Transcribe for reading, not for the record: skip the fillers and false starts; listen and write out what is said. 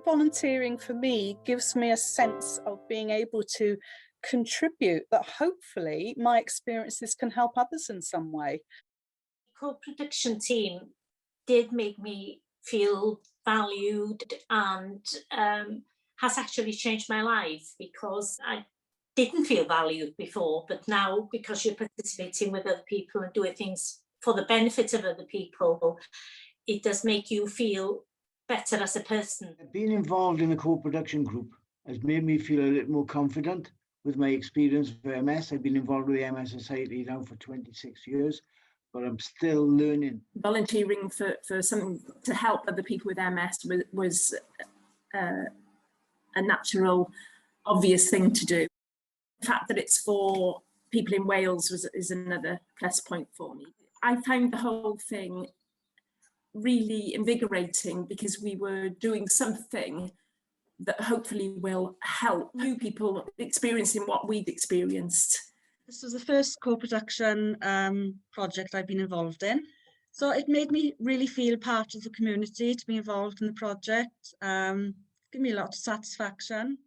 Volunteering for me gives me a sense of being able to contribute, that hopefully my experiences can help others in some way. Co-production team did make me feel valued and has actually changed my life, because I didn't feel valued before, but now, because you're participating with other people and doing things for the benefit of other people, it does make you feel better as a person. Being involved in a co-production group has made me feel a little more confident with my experience with MS. I've been involved with the MS Society now for 26 years, but I'm still learning. Volunteering for something to help other people with MS was a natural, obvious thing to do. The fact that it's for people in Wales is another plus point for me. I found the whole thing really invigorating, because we were doing something that hopefully will help new people experiencing what we've experienced. This was the first co-production project I've been involved in. So it made me really feel part of the community to be involved in the project. Gave me a lot of satisfaction.